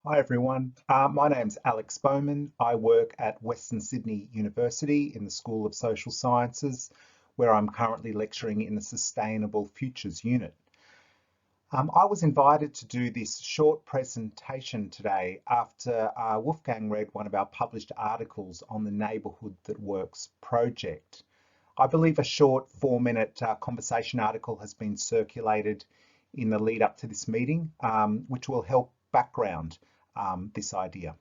Hi everyone, my name's Alex Bowman. I work at Western Sydney University in the School of Social Sciences, where I'm currently lecturing in the Sustainable Futures unit. I was invited to do this short presentation today after Wolfgang read one of our published articles on the Neighbourhood That Works project. I believe a short 4-minute conversation article has been circulated in the lead up to this meeting, which will help background this idea.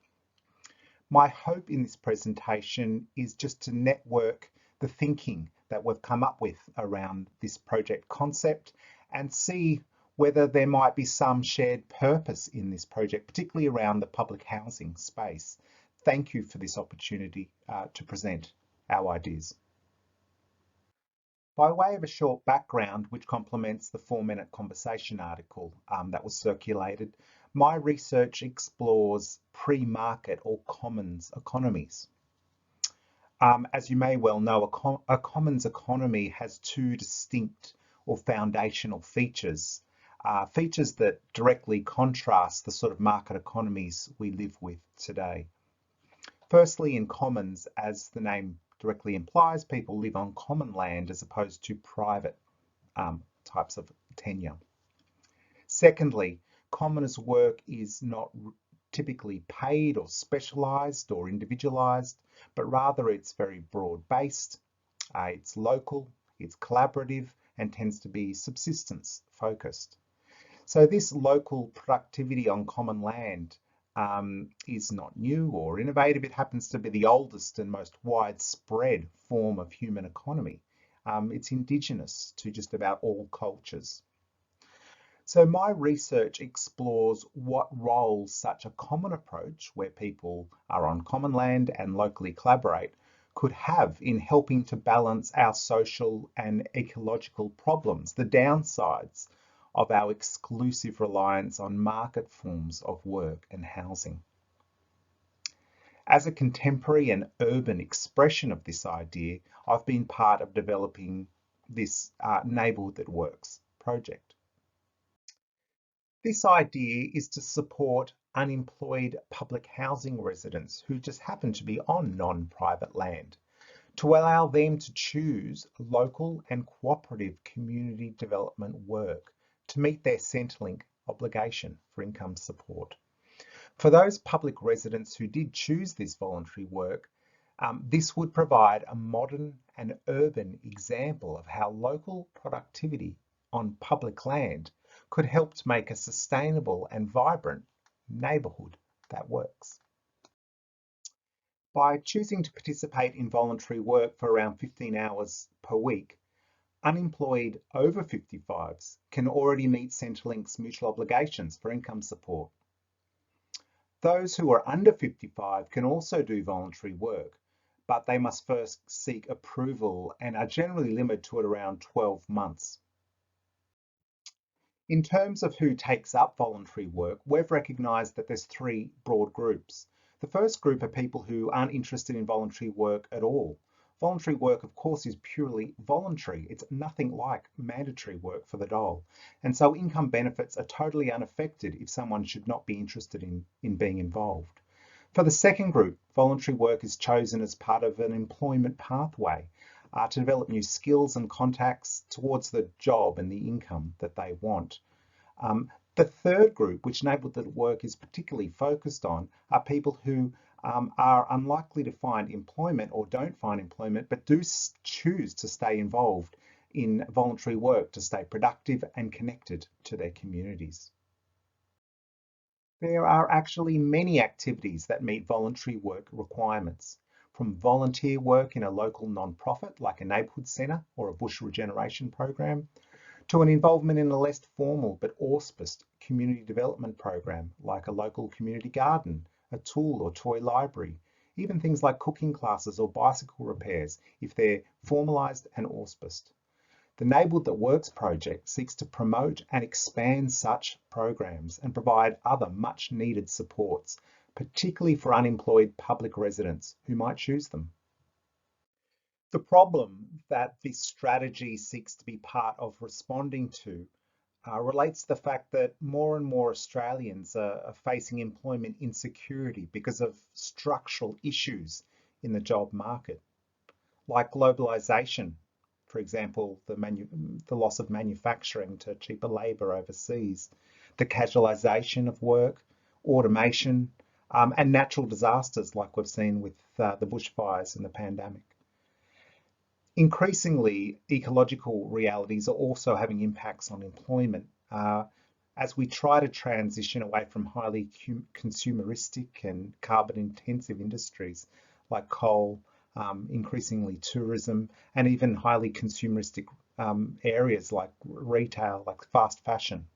My hope in this presentation is just to network the thinking that we've come up with around this project concept and see whether there might be some shared purpose in this project, particularly around the public housing space. Thank you for this opportunity to present our ideas. By way of a short background, which complements the 4-minute conversation article that was circulated, my research explores pre-market or commons economies. As you may well know, a commons economy has two distinct or foundational features, features that directly contrast the sort of market economies we live with today. Firstly, in commons, as the name directly implies, people live on common land as opposed to private types of tenure. Secondly, commoners' work is not typically paid or specialised or individualised, but rather it's very broad-based, it's local, it's collaborative, and tends to be subsistence focused. So this local productivity on common land is not new or innovative. It happens to be the oldest and most widespread form of human economy. It's indigenous to just about all cultures. So my research explores what roles such a common approach, where people are on common land and locally collaborate, could have in helping to balance our social and ecological problems, the downsides of our exclusive reliance on market forms of work and housing. As a contemporary and urban expression of this idea, I've been part of developing this Neighbourhood That Works project. This idea is to support unemployed public housing residents who just happen to be on non-private land, to allow them to choose local and cooperative community development work to meet their Centrelink obligation for income support. For those public residents who did choose this voluntary work, this would provide a modern and urban example of how local productivity on public land could help to make a sustainable and vibrant neighbourhood that works. By choosing to participate in voluntary work for around 15 hours per week, unemployed over 55s can already meet Centrelink's mutual obligations for income support. Those who are under 55 can also do voluntary work, but they must first seek approval and are generally limited to it around 12 months. In terms of who takes up voluntary work, we've recognised that there's three broad groups. The first group are people who aren't interested in voluntary work at all. Voluntary work, of course, is purely voluntary. It's nothing like mandatory work for the dole. And so income benefits are totally unaffected if someone should not be interested in being involved. For the second group, voluntary work is chosen as part of an employment pathway to develop new skills and contacts towards the job and the income that they want. The third group, which Neighbourhood That Work is particularly focused on, are people who are unlikely to find employment or don't find employment, but do choose to stay involved in voluntary work to stay productive and connected to their communities. There are actually many activities that meet voluntary work requirements, from volunteer work in a local non-profit like a neighbourhood centre or a bush regeneration program, to an involvement in a less formal but auspiced community development program like a local community garden, a tool or toy library, even things like cooking classes or bicycle repairs if they're formalised and auspiced. The Neighbourhood That Works project seeks to promote and expand such programs and provide other much needed supports, particularly for unemployed public residents who might choose them. The problem that this strategy seeks to be part of responding to relates to the fact that more and more Australians are facing employment insecurity because of structural issues in the job market, like globalisation, for example, the loss of manufacturing to cheaper labour overseas, the casualisation of work, automation, and natural disasters like we've seen with the bushfires and the pandemic. Increasingly, ecological realities are also having impacts on employment as we try to transition away from highly consumeristic and carbon intensive industries like coal, increasingly tourism, and even highly consumeristic areas like retail, like fast fashion.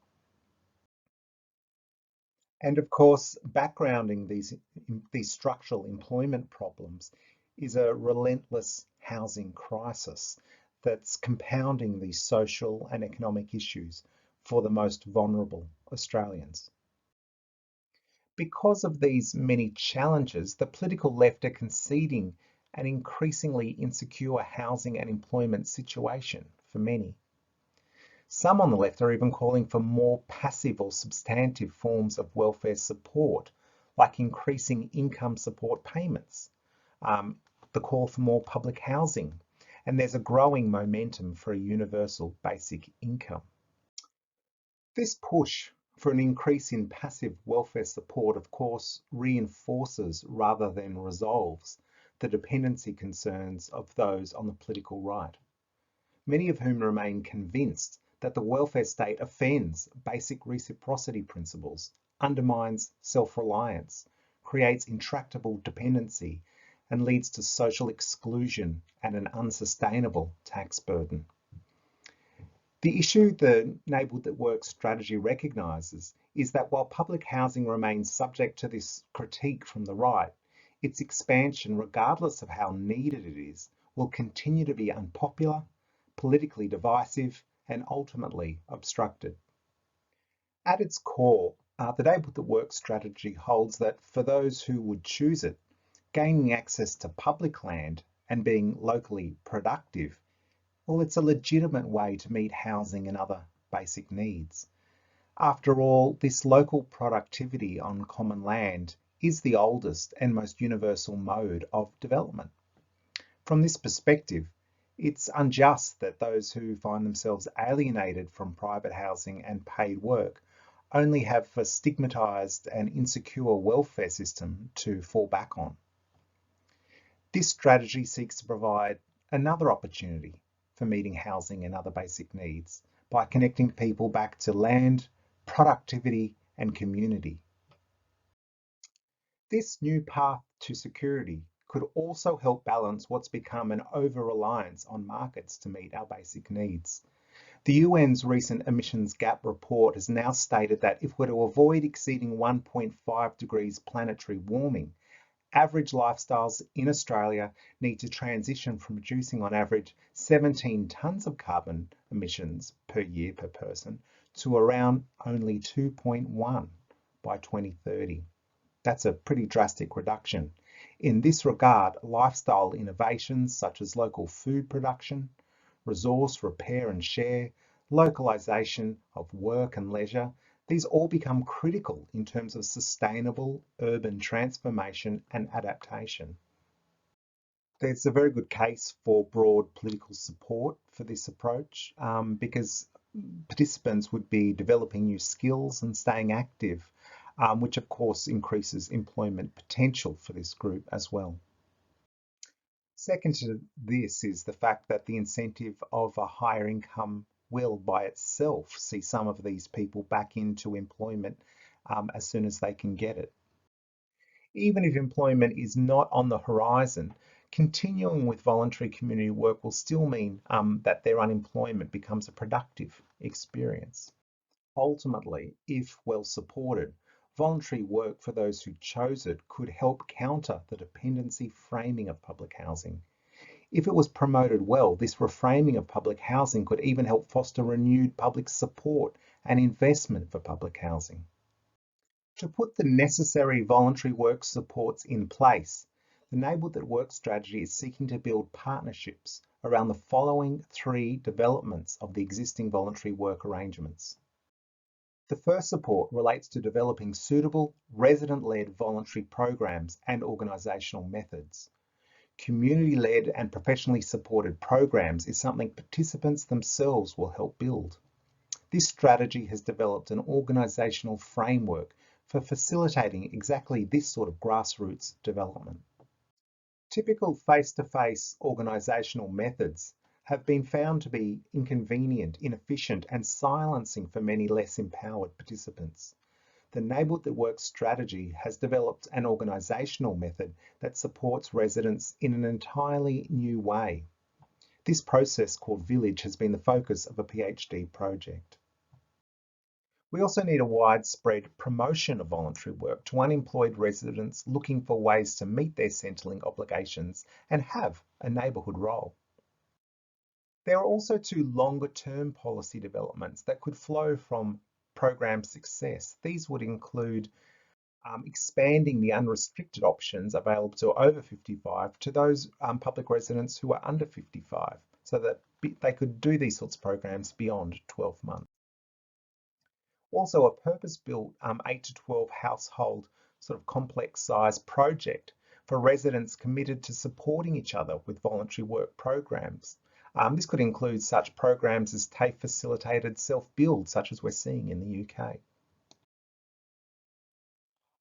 And of course, backgrounding these structural employment problems is a relentless housing crisis that's compounding these social and economic issues for the most vulnerable Australians. Because of these many challenges, the political left are conceding an increasingly insecure housing and employment situation for many. Some on the left are even calling for more passive or substantive forms of welfare support, like increasing income support payments, the call for more public housing, and there's a growing momentum for a universal basic income. This push for an increase in passive welfare support, of course, reinforces rather than resolves the dependency concerns of those on the political right, many of whom remain convinced that the welfare state offends basic reciprocity principles, undermines self-reliance, creates intractable dependency, and leads to social exclusion and an unsustainable tax burden. The issue the Enabled at Work strategy recognises is that while public housing remains subject to this critique from the right, its expansion, regardless of how needed it is, will continue to be unpopular, politically divisive, and ultimately obstructed. At its core, the Enabled at Work strategy holds that for those who would choose it, gaining access to public land and being locally productive, well, it's a legitimate way to meet housing and other basic needs. After all, this local productivity on common land is the oldest and most universal mode of development. From this perspective, it's unjust that those who find themselves alienated from private housing and paid work only have a stigmatised and insecure welfare system to fall back on. This strategy seeks to provide another opportunity for meeting housing and other basic needs by connecting people back to land, productivity, and community. This new path to security could also help balance what's become an over-reliance on markets to meet our basic needs. The UN's recent emissions gap report has now stated that if we're to avoid exceeding 1.5 degrees planetary warming, average lifestyles in Australia need to transition from producing on average 17 tonnes of carbon emissions per year per person to around only 2.1 by 2030. That's a pretty drastic reduction. In this regard, lifestyle innovations such as local food production, resource repair and share, localisation of work and leisure, these all become critical in terms of sustainable urban transformation and adaptation. There's a very good case for broad political support for this approach because participants would be developing new skills and staying active, which of course increases employment potential for this group as well. Second to this is the fact that the incentive of a higher income will by itself see some of these people back into employment as soon as they can get it. Even if employment is not on the horizon, continuing with voluntary community work will still mean that their unemployment becomes a productive experience. Ultimately, if well supported, voluntary work for those who chose it could help counter the dependency framing of public housing. If it was promoted well, this reframing of public housing could even help foster renewed public support and investment for public housing. To put the necessary voluntary work supports in place, the Enabled at Work strategy is seeking to build partnerships around the following three developments of the existing voluntary work arrangements. The first support relates to developing suitable resident-led voluntary programs and organisational methods. Community-led and professionally supported programs is something participants themselves will help build. This strategy has developed an organisational framework for facilitating exactly this sort of grassroots development. Typical face-to-face organisational methods have been found to be inconvenient, inefficient, and silencing for many less empowered participants. The Neighbourhood That Works strategy has developed an organisational method that supports residents in an entirely new way. This process, called Village, has been the focus of a PhD project. We also need a widespread promotion of voluntary work to unemployed residents looking for ways to meet their Centrelink obligations and have a neighbourhood role. There are also two longer-term policy developments that could flow from program success. These would include expanding the unrestricted options available to over 55 to those public residents who are under 55, so that they could do these sorts of programs beyond 12 months. Also, a purpose-built 8 to 12 household sort of complex size project for residents committed to supporting each other with voluntary work programs. This could include such programs as TAFE facilitated self-build, such as we're seeing in the UK.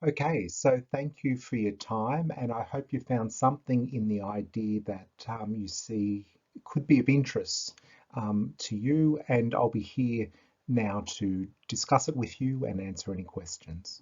Okay, so thank you for your time, and I hope you found something in the idea that you see could be of interest to you, and I'll be here now to discuss it with you and answer any questions.